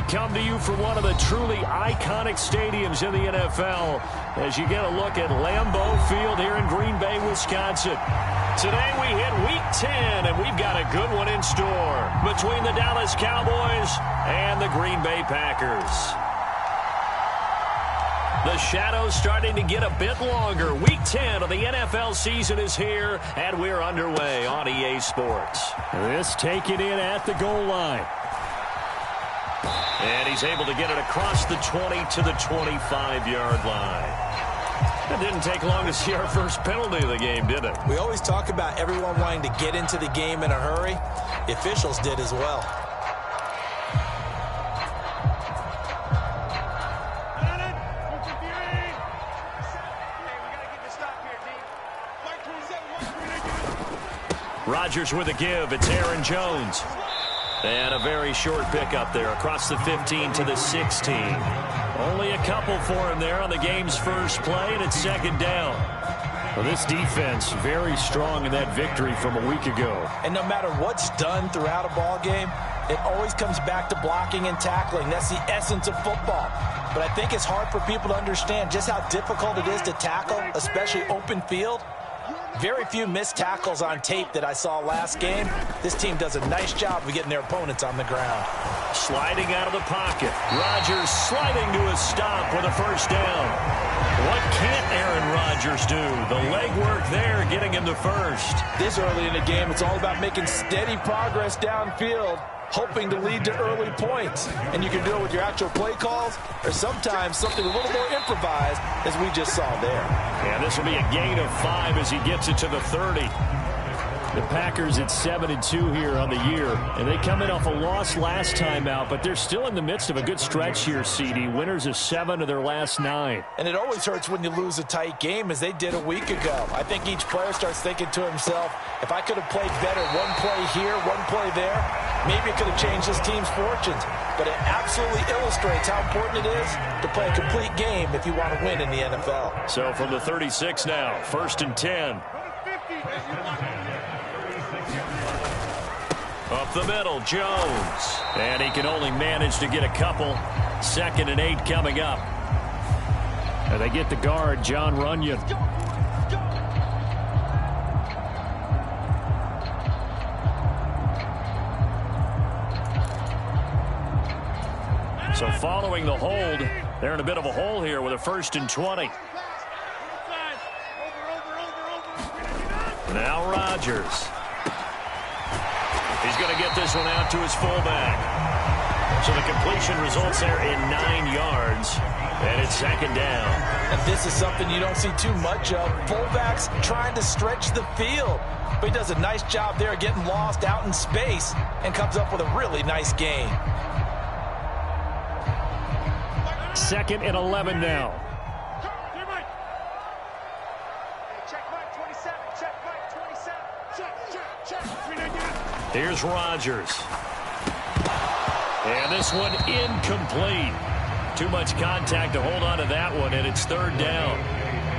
come to you from one of the truly iconic stadiums in the NFL as you get a look at Lambeau Field here in Green Bay, Wisconsin. Today we hit Week 10, and we've got a good one in store between the Dallas Cowboys and the Green Bay Packers. The shadow's starting to get a bit longer. Week 10 of the NFL season is here, and we're underway on EA Sports. This taken in at the goal line. And he's able to get it across the 20 to the 25-yard line. It didn't take long to see our first penalty of the game, did it? We always talk about everyone wanting to get into the game in a hurry. The officials did as well. Rodgers with a give. It's Aaron Jones. And a very short pickup there across the 15 to the 16. Only a couple for him there on the game's first play, and it's second down. Well, this defense very strong in that victory from a week ago. And no matter what's done throughout a ball game, it always comes back to blocking and tackling. That's the essence of football. But I think it's hard for people to understand just how difficult it is to tackle, especially open field. Very few missed tackles on tape that I saw last game. This team does a nice job of getting their opponents on the ground. Sliding out of the pocket. Rodgers sliding to a stop with a first down. What can't Aaron Rodgers do? The legwork there getting him to first. This early in the game, it's all about making steady progress downfield, hoping to lead to early points. And you can do it with your actual play calls or sometimes something a little more improvised, as we just saw there. Yeah, this will be a gain of 5 as he gets it to the 30. The Packers at 7-2 here on the year, and they come in off a loss last time out, but they're still in the midst of a good stretch here, CD. Winners of 7 of their last 9. And it always hurts when you lose a tight game, as they did a week ago. I think each player starts thinking to himself, if I could have played better one play here, one play there, maybe it could have changed this team's fortunes. But it absolutely illustrates how important it is to play a complete game if you want to win in the NFL. So from the 36 now, 1st and 10. Up the middle, Jones. And he can only manage to get a couple. 2nd and 8 coming up. And they get the guard, John Runyon. So following the hold, they're in a bit of a hole here with a 1st and 20. Now Rodgers. He's going to get this one out to his fullback. So the completion results there in 9 yards, and it's 2nd down. And this is something you don't see too much of. Fullbacks trying to stretch the field. But he does a nice job there getting lost out in space and comes up with a really nice gain. 2nd and 11 now. Here's Rodgers. And this one incomplete. Too much contact to hold on to that one, and it's 3rd down.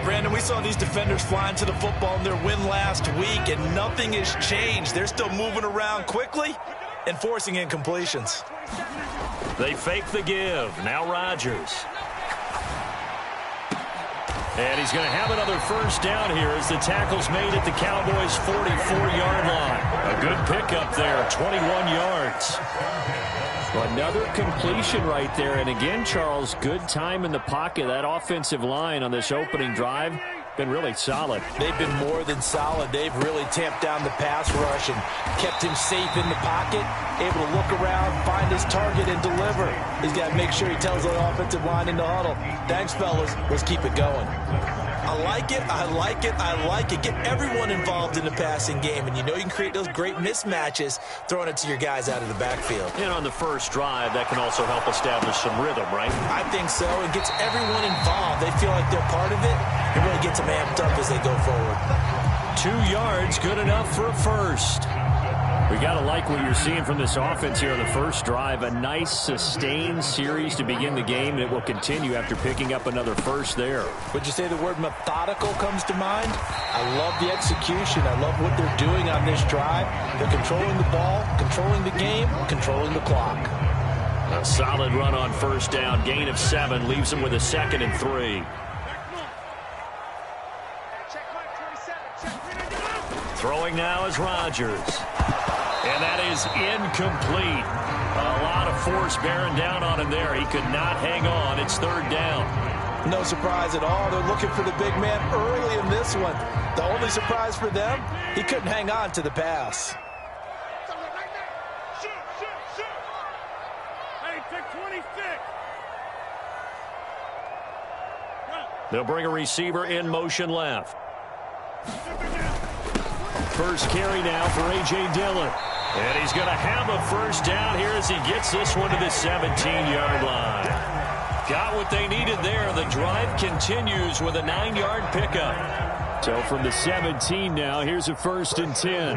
Brandon, we saw these defenders flying to the football in their win last week, and nothing has changed. They're still moving around quickly and forcing incompletions. They fake the give. Now Rodgers. And he's going to have another 1st down here as the tackle's made at the Cowboys' 44-yard line. A good pickup there, 21 yards. Well, another completion right there. And again, Charles, good time in the pocket. That offensive line on this opening drive been really solid. They've been more than solid. They've really tamped down the pass rush and kept him safe in the pocket, able to look around, find his target, and deliver. He's got to make sure he tells the offensive line in the huddle, thanks, fellas. Let's keep it going. I like it. I like it. I like it. Get everyone involved in the passing game, and you know you can create those great mismatches throwing it to your guys out of the backfield. And on the first drive, that can also help establish some rhythm, right? I think so. It gets everyone involved. They feel like they're part of it. It really gets them amped up as they go forward. 2 yards, good enough for a 1st. We got to like what you're seeing from this offense here on the first drive. A nice, sustained series to begin the game, and it will continue after picking up another 1st there. Would you say the word methodical comes to mind? I love the execution. I love what they're doing on this drive. They're controlling the ball, controlling the game, controlling the clock. A solid run on first down. Gain of 7 leaves him with a 2nd and 3. Throwing now is Rodgers. And that is incomplete. A lot of force bearing down on him there. He could not hang on. It's 3rd down. No surprise at all. They're looking for the big man early in this one. The only surprise for them, he couldn't hang on to the pass. They'll bring a receiver in motion left. First carry now for A.J. Dillon. And he's going to have a first down here as he gets this one to the 17-yard line. Got what they needed there. The drive continues with a 9-yard pickup. So from the 17 now, here's a 1st and 10.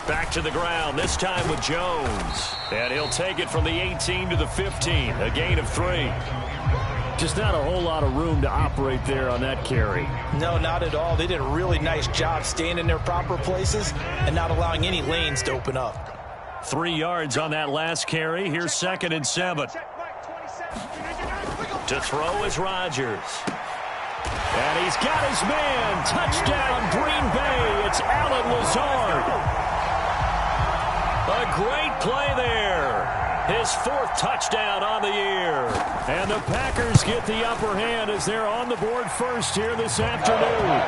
Back to the ground, this time with Jones. And he'll take it from the 18 to the 15, a gain of 3. Just not a whole lot of room to operate there on that carry. No, not at all. They did a really nice job staying in their proper places and not allowing any lanes to open up. 3 yards on that last carry. Here's 2nd and 7. To throw is Rodgers. And he's got his man. Touchdown, Green Bay. It's Allen Lazard. A great play there. His 4th touchdown on the year. And the Packers get the upper hand as they're on the board first here this afternoon.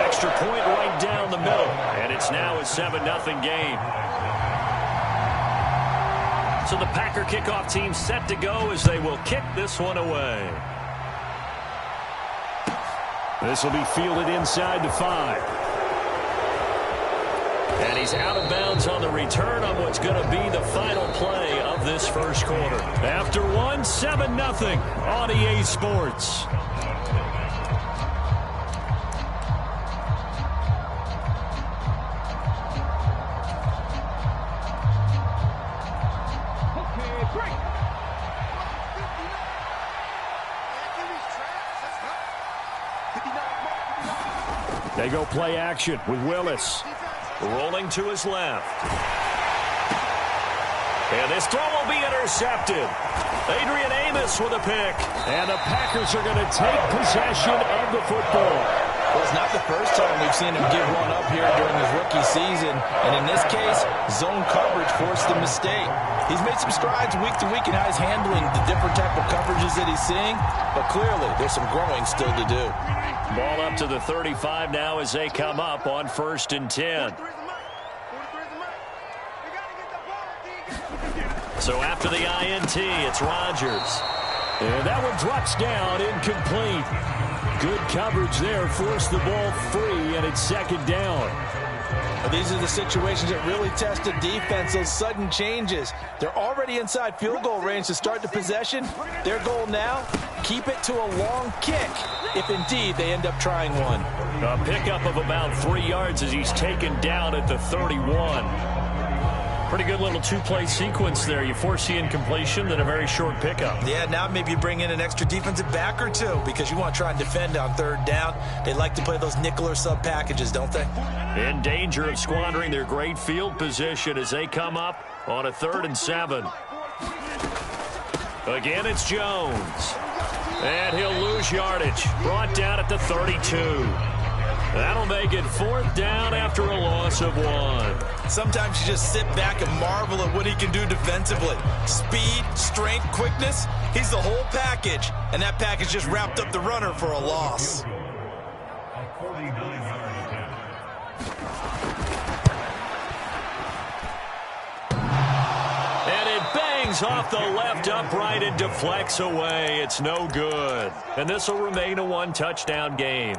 Extra point right down the middle. And it's now a 7-0 game. So the Packer kickoff team set to go as they will kick this one away. This will be fielded inside the 5. And he's out of bounds on the return on what's going to be the final play of this first quarter. After 7-0 on EA Sports. They go play action with Willis. Rolling to his left. And this throw will be intercepted. Adrian Amos with a pick. And the Packers are going to take possession of the football. Well, it's not the first time we've seen him give one up here during his rookie season. And in this case, zone coverage forced the mistake. He's made some strides week to week in how he's handling the different type of coverages that he's seeing. But clearly, there's some growing still to do. Ball up to the 35 now as they come up on 1st and 10. So after the INT, it's Rodgers. And that one drops down, incomplete. Good coverage there, forced the ball free, and it's 2nd down. These are the situations that really test a defense, those sudden changes. They're already inside field goal range to start the possession. Their goal now, keep it to a long kick, if indeed they end up trying one. A pickup of about 3 yards as he's taken down at the 31. Pretty good little 2-play sequence there. You force the incompletion, then a very short pickup. Yeah, now maybe you bring in an extra defensive back or two because you want to try and defend on 3rd down. They like to play those nickel or sub packages, don't they? In danger of squandering their great field position as they come up on a 3rd and 7. Again, it's Jones. And he'll lose yardage. Brought down at the 32. That'll make it 4th down after a loss of 1. Sometimes you just sit back and marvel at what he can do defensively. Speed, strength, quickness. He's the whole package. And that package just wrapped up the runner for a loss. And it bangs off the left upright and deflects away. It's no good. And this will remain a 1-touchdown game.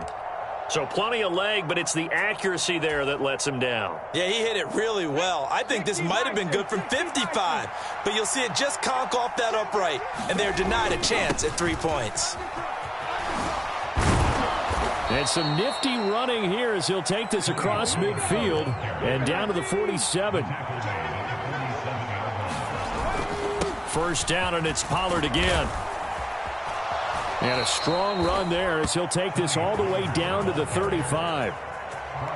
So plenty of leg, but it's the accuracy there that lets him down. Yeah, he hit it really well. I think this might have been good from 55. But you'll see it just conk off that upright. And they're denied a chance at 3 points. And some nifty running here as he'll take this across midfield and down to the 47. 1st down, and it's Pollard again. And a strong run there as he'll take this all the way down to the 35.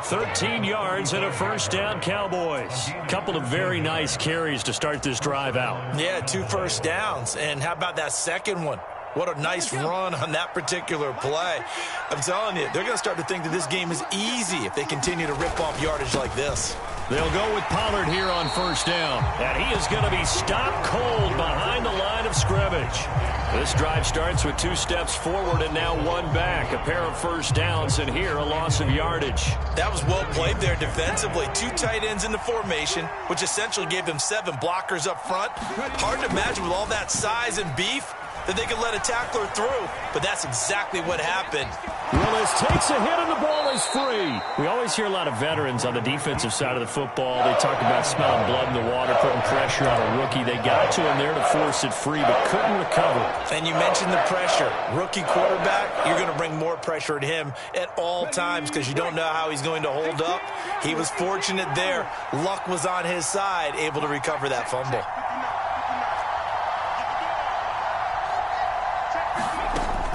13 yards and a first down, Cowboys. Couple of very nice carries to start this drive out. Yeah, 2 first downs. And how about that second one? What a nice run on that particular play. I'm telling you, they're going to start to think that this game is easy if they continue to rip off yardage like this. They'll go with Pollard here on first down. And he is going to be stopped cold behind the line of scrimmage. This drive starts with 2 steps forward and now 1 back. A pair of first downs, and here a loss of yardage. That was well played there defensively. 2 tight ends in the formation, which essentially gave them 7 blockers up front. Hard to imagine with all that size and beef that they could let a tackler through, but that's exactly what happened. Willis takes a hit and the ball is free. We always hear a lot of veterans on the defensive side of the football. They talk about smelling blood in the water, putting pressure on a rookie. They got to him there to force it free, but couldn't recover. And you mentioned the pressure. Rookie quarterback, you're going to bring more pressure at him at all times because you don't know how he's going to hold up. He was fortunate there. Luck was on his side, able to recover that fumble.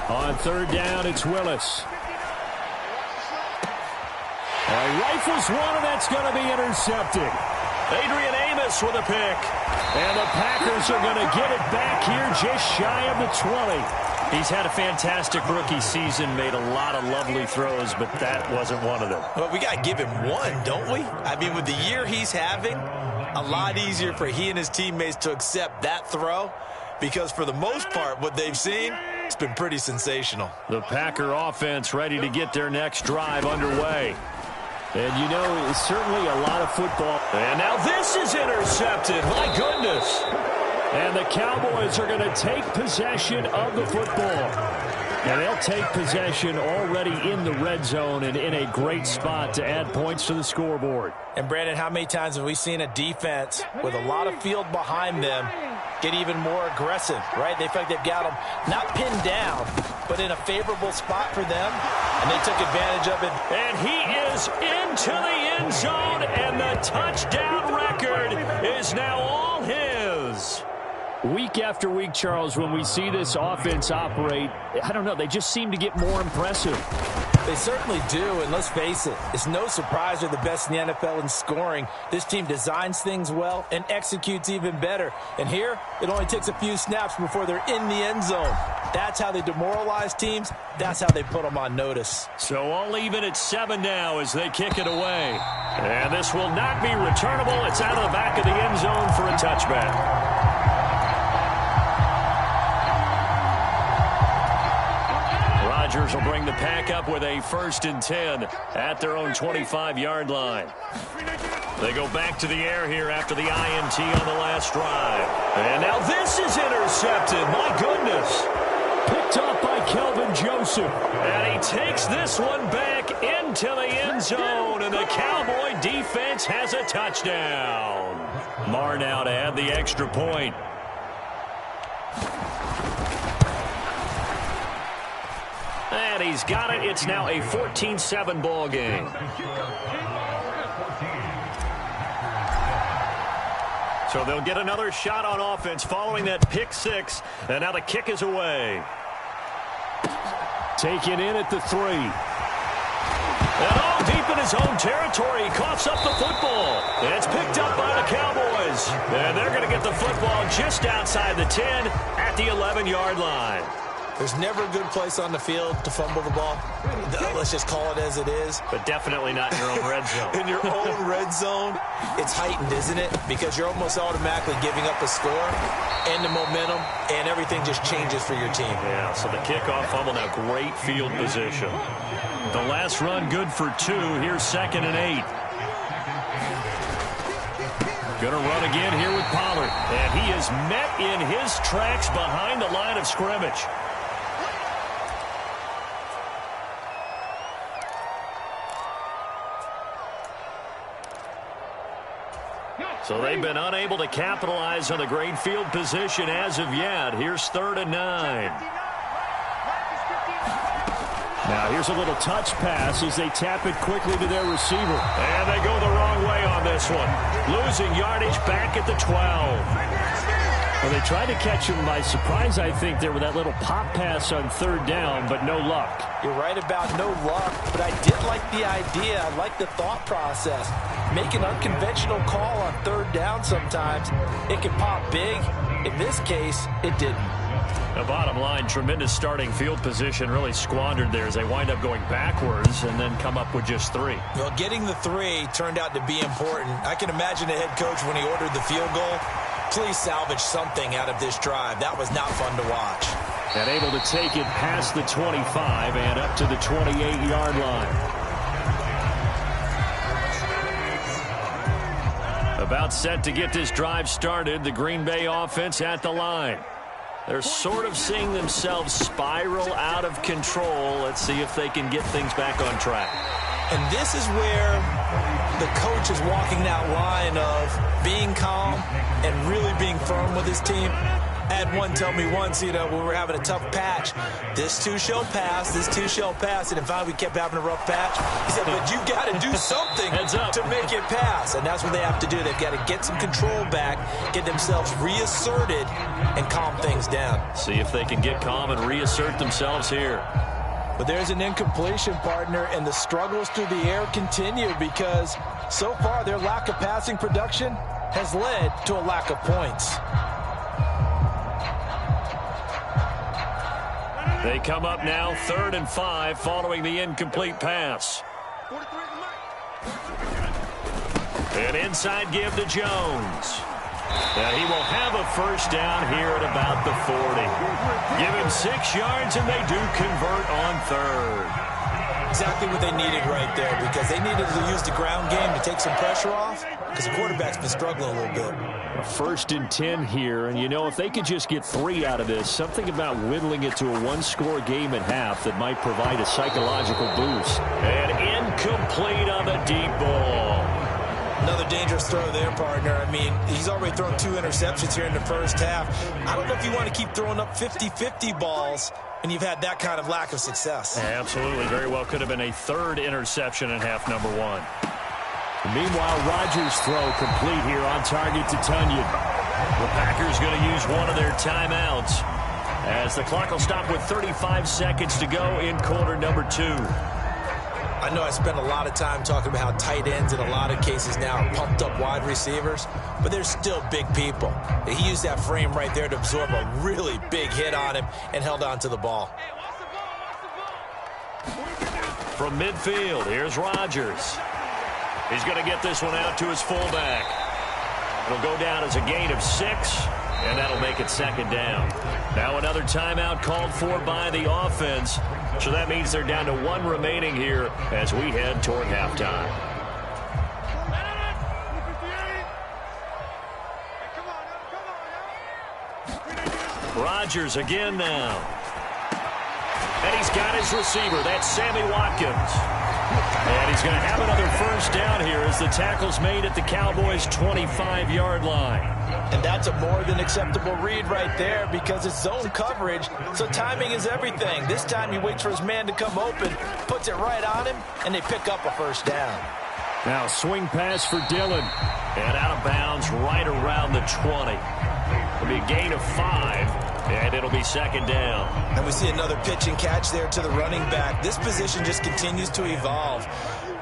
On third down, it's Willis. Rifles one, and that's going to be intercepted. Adrian Amos with a pick. And the Packers are going to get it back here just shy of the 20. He's had a fantastic rookie season, made a lot of lovely throws, but that wasn't one of them. Well, we got to give him one, don't we? I mean, with the year he's having, a lot easier for he and his teammates to accept that throw because for the most part, what they've seen, it's been pretty sensational. The Packer offense ready to get their next drive underway. And, you know, it's certainly a lot of football. And now this is intercepted. My goodness. And the Cowboys are going to take possession of the football. And they'll take possession already in the red zone and in a great spot to add points to the scoreboard. And, Brandon, how many times have we seen a defense with a lot of field behind them get even more aggressive, right? They feel like they've got them not pinned down, but in a favorable spot for them, and they took advantage of it. And he is into the end zone, and the touchdown record is now all his. Week after week, Charles, when we see this offense operate, I don't know, they just seem to get more impressive. They certainly do, and let's face it, it's no surprise they're the best in the NFL in scoring. This team designs things well and executes even better. And here, it only takes a few snaps before they're in the end zone. That's how they demoralize teams. That's how they put them on notice. So all even at 7 now as they kick it away. And this will not be returnable. It's out of the back of the end zone for a touchback. Rodgers will bring the Pack up with a 1st and 10 at their own 25-yard line. They go back to the air here after the INT on the last drive. And now this is intercepted. My goodness. Picked up by Kelvin Joseph. And he takes this one back into the end zone. And the Cowboy defense has a touchdown. Marr now to add the extra point. And he's got it. It's now a 14-7 ball game. So they'll get another shot on offense following that pick 6. And now the kick is away. Taken in at the 3. And all deep in his own territory. He coughs up the football. And it's picked up by the Cowboys. And they're going to get the football just outside the 10 at the 11-yard line. There's never a good place on the field to fumble the ball. Let's just call it as it is. But definitely not in your own red zone. In your own red zone, it's heightened, isn't it? Because you're almost automatically giving up a score and the momentum, and everything just changes for your team. Yeah, so the kickoff fumble, now great field position. The last run good for 2. Here's 2nd and 8. Going to run again here with Pollard. And he is met in his tracks behind the line of scrimmage. So they've been unable to capitalize on the great field position as of yet. Here's 3rd and 9. Now here's a little touch pass as they tap it quickly to their receiver. And they go the wrong way on this one. Losing yardage back at the 12. Well, they tried to catch him by surprise, I think, there with that little pop pass on third down, but no luck. You're right about no luck, but I did like the idea. I like the thought process. Make an unconventional call on third down sometimes. It can pop big. In this case, it didn't. The bottom line, tremendous starting field position, really squandered there as they wind up going backwards and then come up with just 3. Well, getting the 3 turned out to be important. I can imagine the head coach when he ordered the field goal. Please salvage something out of this drive. That was not fun to watch. And able to take it past the 25 and up to the 28-yard line. About set to get this drive started. The Green Bay offense at the line. They're sort of seeing themselves spiral out of control. Let's see if they can get things back on track. And this is where the coach is walking that line of being calm and really being firm with his team. I had one tell me once, when we were having a tough patch, this too shall pass, this too shall pass. And in fact, we kept having a rough patch. He said, but you got to do something to make it pass. And that's what they have to do. They've got to get some control back, get themselves reasserted, and calm things down. See if they can get calm and reassert themselves here. But there's an incompletion, partner, and the struggles through the air continue because so far their lack of passing production has led to a lack of points. They come up now 3rd and 5 following the incomplete pass. An inside give to Jones. And he will have a first down here at about the 40. Give him 6 yards and they do convert on 3rd. Exactly what they needed right there because they needed to use the ground game to take some pressure off because the quarterback's been struggling a little bit. A 1st and 10 here, and if they could just get 3 out of this, something about whittling it to a 1-score game at half that might provide a psychological boost. And incomplete on the deep ball. Another dangerous throw there, partner. I mean, he's already thrown 2 interceptions here in the first half. I don't know if you want to keep throwing up 50-50 balls when you've had that kind of lack of success. Absolutely. Very well could have been a 3rd interception in half number 1. Meanwhile, Rodgers' throw complete here on target to Tunyon. The Packers going to use one of their timeouts as the clock will stop with 35 seconds to go in quarter number 2. I know I spent a lot of time talking about how tight ends in a lot of cases now are pumped up wide receivers, but they're still big people. He used that frame right there to absorb a really big hit on him and held on to the ball. From midfield, here's Rodgers. He's going to get this one out to his fullback. It'll go down as a gain of 6, and that'll make it 2nd down. Now another timeout called for by the offense. So that means they're down to 1 remaining here as we head toward halftime. Rodgers again now. And he's got his receiver. That's Sammy Watkins. And he's going to have another first down here as the tackle's made at the Cowboys' 25-yard line. And that's a more than acceptable read right there because it's zone coverage, so timing is everything. This time he waits for his man to come open, puts it right on him, and they pick up a first down. Now swing pass for Dillon. And out of bounds right around the 20. It'll be a gain of 5, and it'll be 2nd down. And we see another pitch and catch there to the running back. This position just continues to evolve.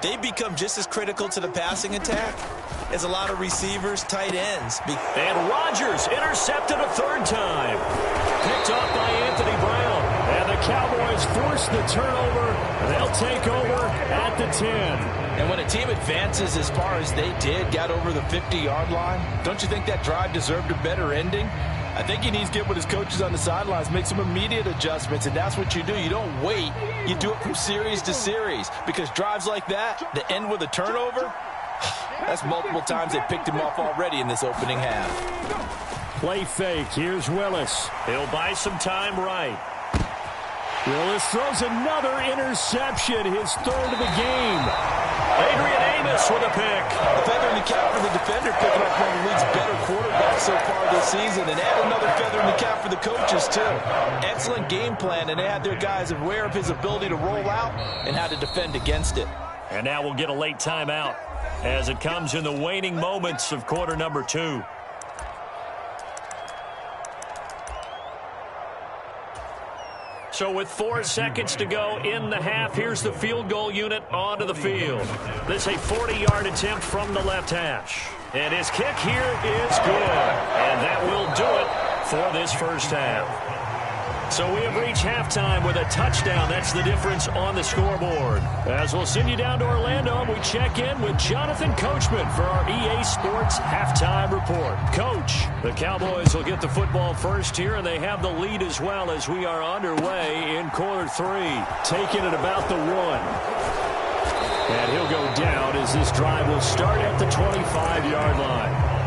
They become just as critical to the passing attack as a lot of receivers, tight ends. And Rodgers intercepted a 3rd time. Picked off by Anthony Brown. And the Cowboys force the turnover. They'll take over at the 10. And when a team advances as far as they did, got over the 50-yard line, don't you think that drive deserved a better ending? I think he needs to get with his coaches on the sidelines, make some immediate adjustments, and that's what you do. You don't wait. You do it from series to series because drives like that end with a turnover, that's multiple times they picked him off already in this opening half. Play fake. Here's Willis. He'll buy some time right. Willis throws another interception, his 3rd of the game. Adrian Amos with a pick. A feather in the cap for the defender, picking up one of the league's better quarterbacks so far this season, and add another feather in the cap for the coaches, too. Excellent game plan, and they had their guys aware of his ability to roll out and how to defend against it. And now we'll get a late timeout as it comes in the waning moments of quarter number 2. So with 4 seconds to go in the half, here's the field goal unit onto the field. This is a 40-yard attempt from the left hash. And his kick here is good. And that will do it for this first half. So we have reached halftime with a touchdown. That's the difference on the scoreboard. As we'll send you down to Orlando, we check in with Jonathan Coachman for our EA Sports Halftime Report. Coach, the Cowboys will get the football first here, and they have the lead as well as we are underway in quarter 3. Taking it about the 1. And he'll go down as this drive will start at the 25-yard line.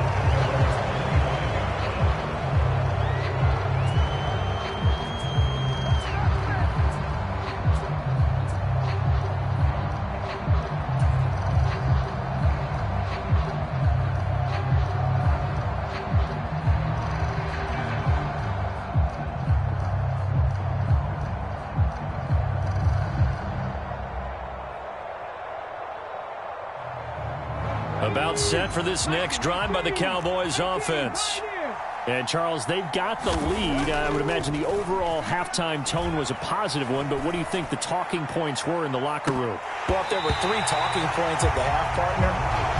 About set for this next drive by the Cowboys offense. And, Charles, they've got the lead. I would imagine the overall halftime tone was a positive one, but what do you think the talking points were in the locker room? Well, if there were 3 talking points at the half, partner,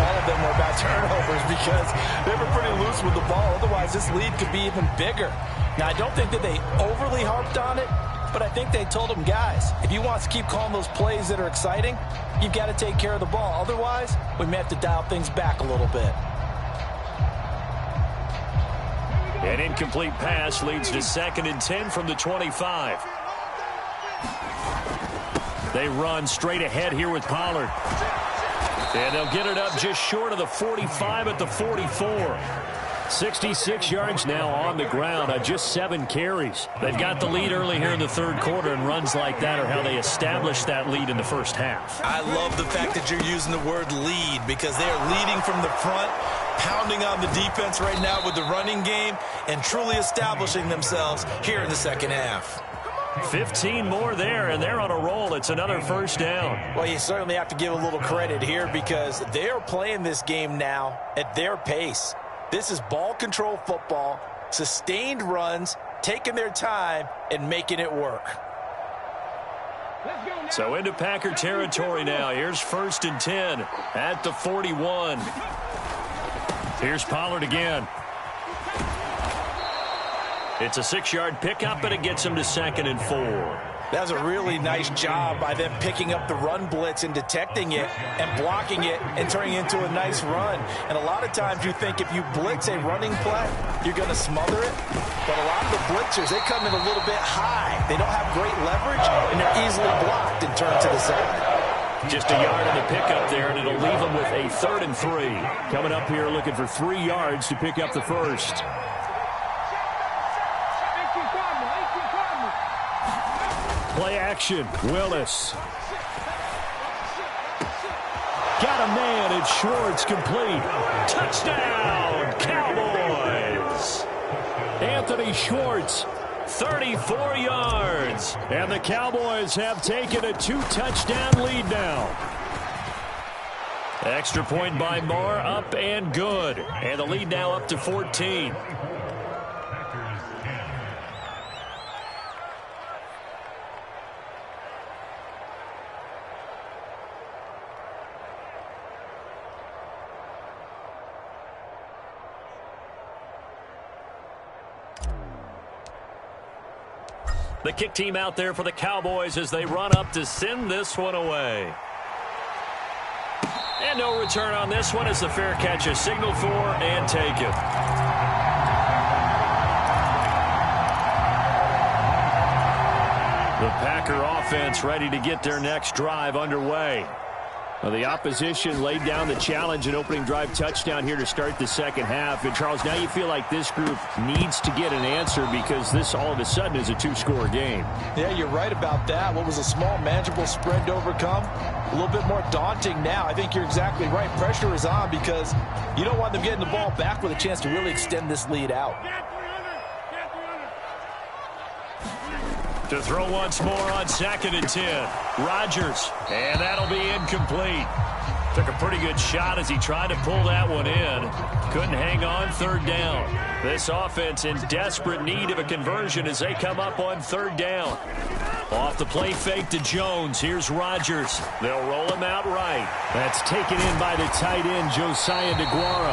all of them were about turnovers because they were pretty loose with the ball. Otherwise, this lead could be even bigger. Now, I don't think that they overly harped on it, but I think they told them, guys, if you want us to keep calling those plays that are exciting, you've got to take care of the ball. Otherwise, we may have to dial things back a little bit. An incomplete pass leads to 2nd and 10 from the 25. They run straight ahead here with Pollard. And they'll get it up just short of the 45 at the 44. 66 yards now on the ground on just 7 carries. They've got the lead early here in the 3rd quarter, and runs like that are how they established that lead in the first half. I love the fact that you're using the word lead because they are leading from the front, pounding on the defense right now with the running game, and truly establishing themselves here in the 2nd half. 15 more there, and they're on a roll. It's another first down. Well, you certainly have to give a little credit here because they are playing this game now at their pace. This is ball control football, sustained runs, taking their time, and making it work. So into Packer territory now. Here's 1st and 10 at the 41. Here's Pollard again. It's a 6-yard pickup, but it gets him to 2nd and 4. That was a really nice job by them picking up the run blitz and detecting it and blocking it and turning it into a nice run. And a lot of times you think if you blitz a running play, you're going to smother it. But a lot of the blitzers, they come in a little bit high. They don't have great leverage, and they're easily blocked and turned to the side. Just a yard in the pickup there, and it'll leave them with a 3rd and 3. Coming up here looking for 3 yards to pick up the first. Play action. Willis. Got a man. It's Schwartz complete. Touchdown, Cowboys. Anthony Schwartz, 34 yards. And the Cowboys have taken a 2-touchdown lead now. Extra point by Moore, up and good. And the lead now up to 14. The kick team out there for the Cowboys as they run up to send this one away. And no return on this one as the fair catch is signaled for and taken. The Packer offense ready to get their next drive underway. Well, the opposition laid down the challenge and opening drive touchdown here to start the 2nd half. And, Charles, now you feel like this group needs to get an answer because this all of a sudden is a 2-score game. Yeah, you're right about that. What was a small, manageable spread to overcome, a little bit more daunting now. I think you're exactly right. Pressure is on because you don't want them getting the ball back with a chance to really extend this lead out. To throw once more on 2nd and 10. Rodgers, and that'll be incomplete. Took a pretty good shot as he tried to pull that one in. Couldn't hang on third down. This offense in desperate need of a conversion as they come up on third down. Off the play fake to Jones. Here's Rodgers. They'll roll him out right. That's taken in by the tight end, Josiah DeGuara.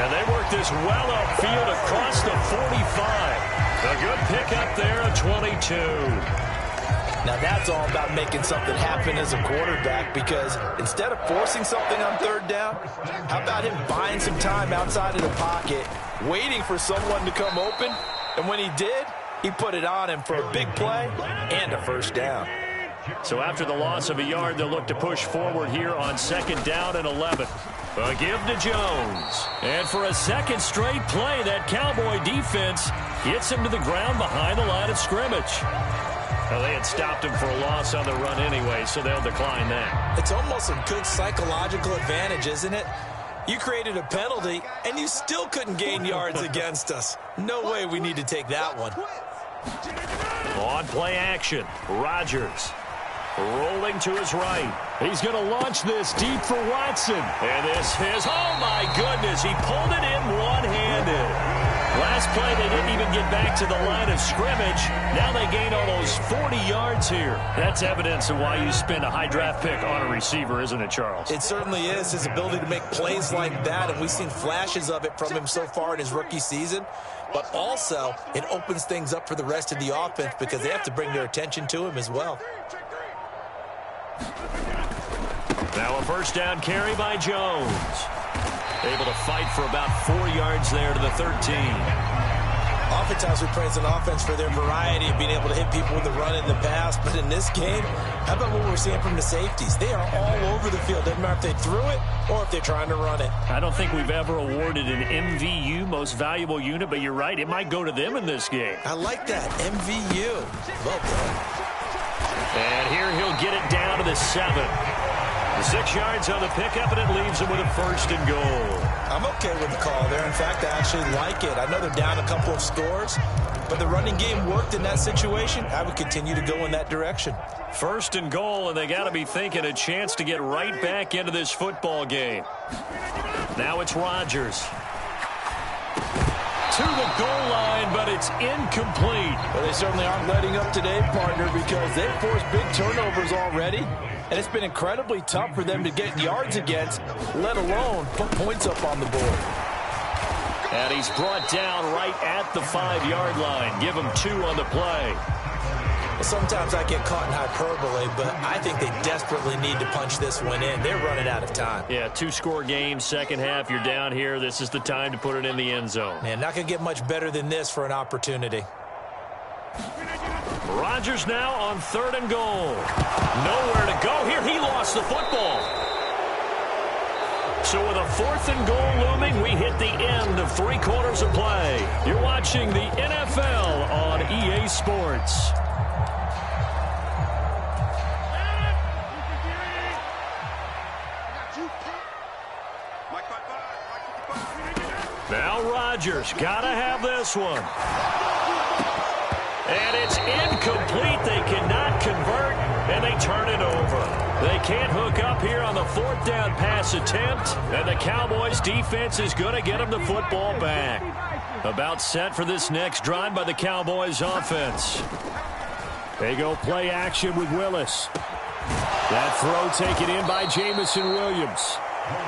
And they work this well upfield across the 45. A good pickup there at 22. Now that's all about making something happen as a quarterback, because instead of forcing something on third down, how about him buying some time outside of the pocket, waiting for someone to come open, and when he did, he put it on him for a big play and a first down. So after the loss of a yard, they'll look to push forward here on second down and 11. A give to Jones. And for a second straight play, that Cowboy defense gets him to the ground behind the line of scrimmage. Well, they had stopped him for a loss on the run anyway, so they'll decline that. It's almost a good psychological advantage, isn't it? You created a penalty, and you still couldn't gain yards against us. No way we need to take that one. On play action, Rodgers rolling to his right. He's going to launch this deep for Watson. And this is, oh my goodness, he pulled it in one-handed. Last play, they didn't even get back to the line of scrimmage. Now they gain almost 40 yards here. That's evidence of why you spend a high draft pick on a receiver, isn't it, Charles? It certainly is, his ability to make plays like that, and we've seen flashes of it from him so far in his rookie season. But also, it opens things up for the rest of the offense because they have to bring their attention to him as well. Now a first down carry by Jones. Able to fight for about 4 yards there to the 13. Oftentimes we praise an offense for their variety of being able to hit people with the run in the pass. But in this game, how about what we're seeing from the safeties? They are all over the field. Doesn't matter if they threw it or if they're trying to run it. I don't think we've ever awarded an MVU, most valuable unit, but you're right. It might go to them in this game. I like that. MVU. Well done. And here he'll get it down to the 7. 6 yards on the pickup, and it leaves him with a first and goal. I'm okay with the call there. In fact, I actually like it. I know they're down a couple of scores, but the running game worked in that situation. I would continue to go in that direction. First and goal, and they got to be thinking a chance to get right back into this football game. Now it's Rodgers. To the goal line, but it's incomplete. Well, they certainly aren't letting up today, partner, because they've forced big turnovers already. And it's been incredibly tough for them to get yards against, let alone put points up on the board. And he's brought down right at the 5-yard line. Give him 2 on the play. Well, sometimes I get caught in hyperbole, but I think they desperately need to punch this one in. They're running out of time. Yeah, 2-score game, second half. You're down here. This is the time to put it in the end zone. Man, not going to get much better than this for an opportunity. Rodgers now on 3rd and goal. Nowhere to go here. He lost the football. So with a 4th and goal looming, we hit the end of 3 quarters of play. You're watching the NFL on EA Sports. Now Rodgers, gotta have this one. And it's incomplete. They cannot convert, and they turn it over. They can't hook up here on the 4th down pass attempt, and the Cowboys defense is going to get them the football back. About set for this next drive by the Cowboys offense. They go play action with Willis. That throw taken in by Jamison Williams.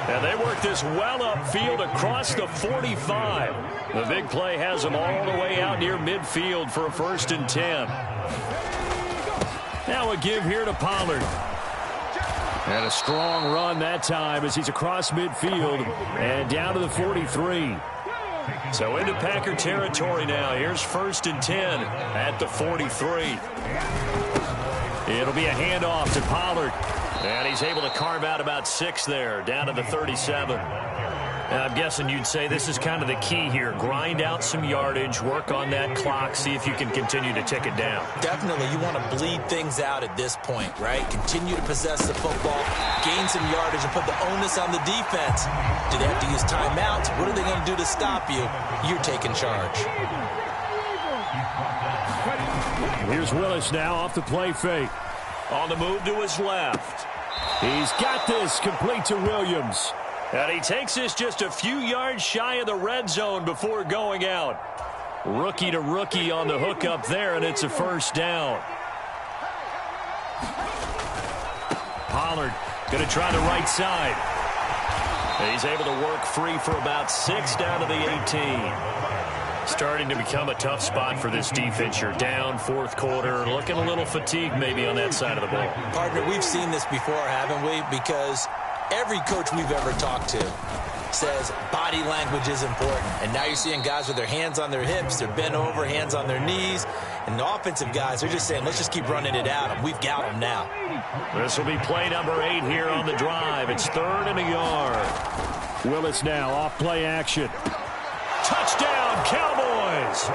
And they work this well upfield across the 45. The big play has them all the way out near midfield for a 1st and 10. Now a give here to Pollard. And a strong run that time as he's across midfield and down to the 43. So into Packer territory now. Here's 1st and 10 at the 43. It'll be a handoff to Pollard. And he's able to carve out about 6 there, down to the 37. And I'm guessing you'd say this is kind of the key here. Grind out some yardage, work on that clock, see if you can continue to tick it down. Definitely. You want to bleed things out at this point, right? Continue to possess the football, gain some yardage, and put the onus on the defense. Do they have to use timeouts? What are they going to do to stop you? You're taking charge. Here's Willis now off the play fake. On the move to his left. He's got this, complete to Williams. And he takes this just a few yards shy of the red zone before going out. Rookie to rookie on the hook up there, and it's a first down. Pollard going to try the right side. He's able to work free for about 6 down to the 18. Starting to become a tough spot for this defense. You're down, fourth quarter, looking a little fatigued maybe on that side of the ball. Partner, we've seen this before, haven't we? Because every coach we've ever talked to says body language is important. And now you're seeing guys with their hands on their hips, they're bent over, hands on their knees. And the offensive guys are just saying, let's just keep running it at them. We've got them now. This will be play number 8 here on the drive. It's 3rd and a yard. Willis now off play action. Touchdown, Cowboys!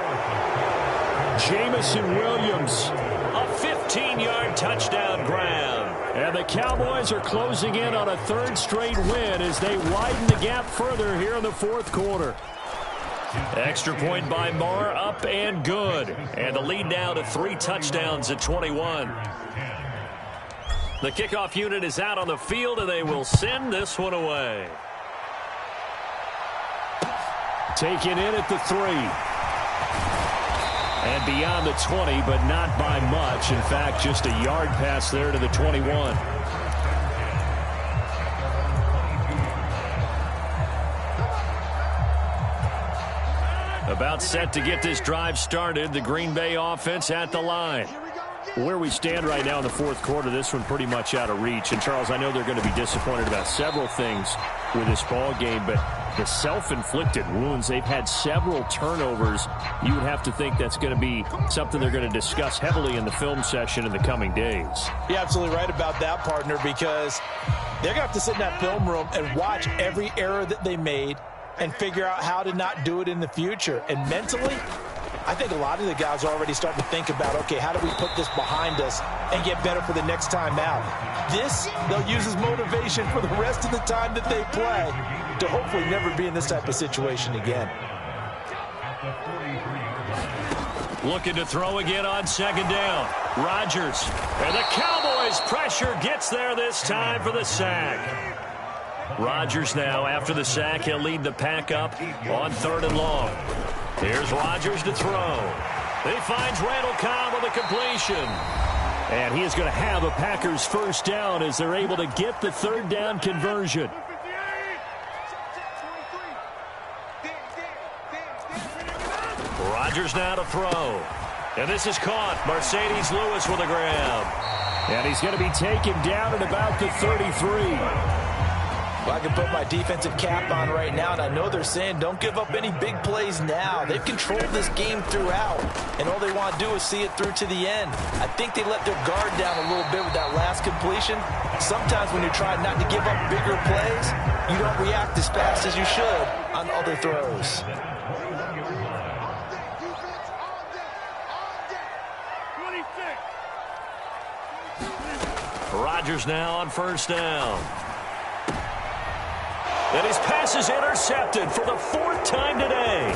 Jamison Williams. A 15-yard touchdown grab. And the Cowboys are closing in on a 3rd straight win as they widen the gap further here in the fourth quarter. Extra point by Marr, up and good. And the lead now to 3 touchdowns at 21. The kickoff unit is out on the field, and they will send this one away. Taken in at the 3. And beyond the 20, but not by much. In fact, just a yard pass there to the 21. About set to get this drive started. The Green Bay offense at the line. Where we stand right now in the fourth quarter, this one pretty much out of reach. And, Charles, I know they're going to be disappointed about several things with this ball game, but the self-inflicted wounds, they've had several turnovers. You would have to think that's going to be something they're going to discuss heavily in the film session in the coming days. You're absolutely right about that, partner, because they're going to have to sit in that film room and watch every error that they made and figure out how to not do it in the future. And mentally, I think a lot of the guys are already starting to think about, okay, how do we put this behind us and get better for the next time out? This, they'll use as motivation for the rest of the time that they play to hopefully never be in this type of situation again. Looking to throw again on 2nd down. Rodgers. And the Cowboys pressure gets there this time for the sack. Rodgers now, after the sack, he'll lead the pack up on 3rd and long. Here's Rodgers to throw. He finds Randall Cobb with a completion. And he is going to have a Packers first down as they're able to get the 3rd down conversion. Rodgers now to throw. And this is caught. Mercedes Lewis with a grab. And he's going to be taken down at about the 33. Well, I can put my defensive cap on right now, and I know they're saying don't give up any big plays now. They've controlled this game throughout, and all they want to do is see it through to the end. I think they let their guard down a little bit with that last completion. Sometimes when you're trying not to give up bigger plays, you don't react as fast as you should on other throws. Rodgers now on 1st down. And his pass is intercepted for the 4th time today.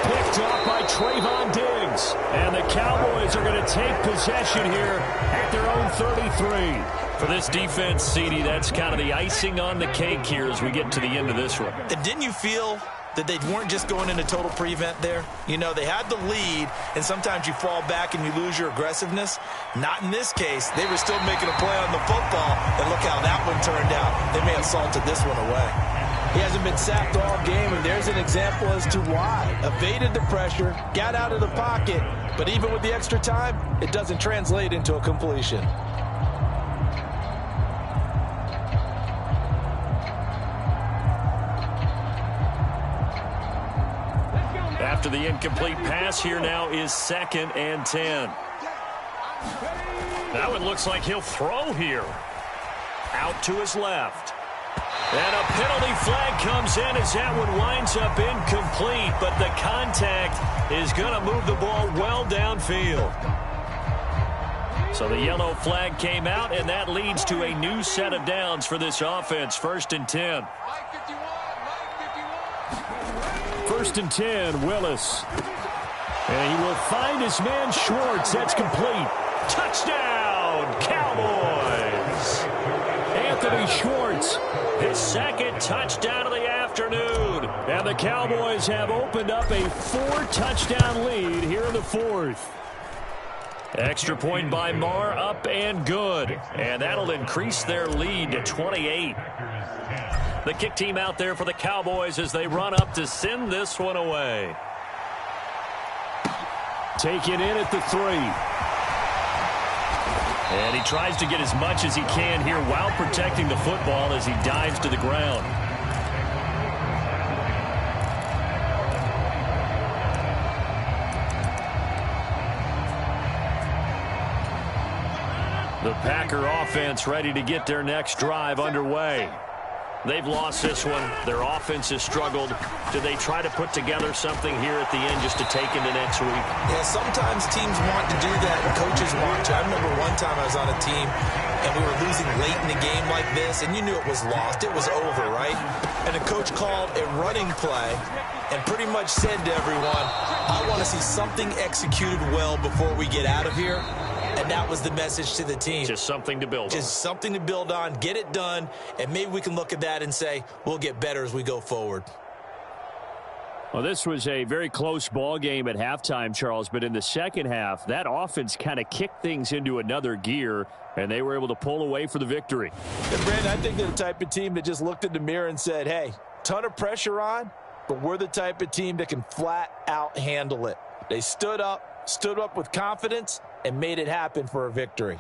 Picked off by Trayvon Diggs. And the Cowboys are going to take possession here at their own 33. For this defense, CD, that's kind of the icing on the cake here as we get to the end of this one. And didn't you feel that they weren't just going into total prevent there? You know, they had the lead, and sometimes you fall back and you lose your aggressiveness. Not in this case. They were still making a play on the football, and look how that one turned out. They may have salted this one away. He hasn't been sacked all game, and there's an example as to why. Evaded the pressure, got out of the pocket, but even with the extra time, it doesn't translate into a completion. After the incomplete pass, here now is 2nd and 10. That one looks like he'll throw here. Out to his left. And a penalty flag comes in as that one winds up incomplete, but the contact is going to move the ball well downfield. So the yellow flag came out, and that leads to a new set of downs for this offense. 1st and 10. 1st and 10, Willis. And he will find his man Schwartz. That's complete. Touchdown, Cowboys! Anthony Schwartz. His second touchdown of the afternoon. And the Cowboys have opened up a 4-touchdown lead here in the fourth. Extra point by Marr, up and good. And that'll increase their lead to 28. The kick team out there for the Cowboys as they run up to send this one away. Taken in at the 3. And he tries to get as much as he can here while protecting the football as he dives to the ground. The Packer offense ready to get their next drive underway. They've lost this one. Their offense has struggled. Do they try to put together something here at the end just to take into next week? Yeah, sometimes teams want to do that and coaches want to. I remember one time I was on a team and we were losing late in the game like this, and you knew it was lost. It was over, right? And the coach called a running play and pretty much said to everyone, I want to see something executed well before we get out of here. And that was the message to the team. Just something to build on. Just something to build on, get it done, and maybe we can look at that and say, we'll get better as we go forward. Well, this was a very close ball game at halftime, Charles, but in the second half, that offense kind of kicked things into another gear, and they were able to pull away for the victory. And Brandon, I think they're the type of team that just looked in the mirror and said, hey, ton of pressure on, but we're the type of team that can flat out handle it. They stood up with confidence, and made it happen for a victory.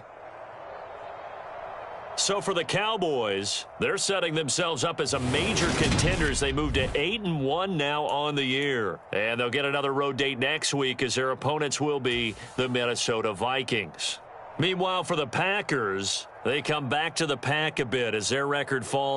So for the Cowboys, they're setting themselves up as a major contender as they move to 8-1 now on the year. And they'll get another road date next week as their opponents will be the Minnesota Vikings. Meanwhile, for the Packers, they come back to the pack a bit as their record falls.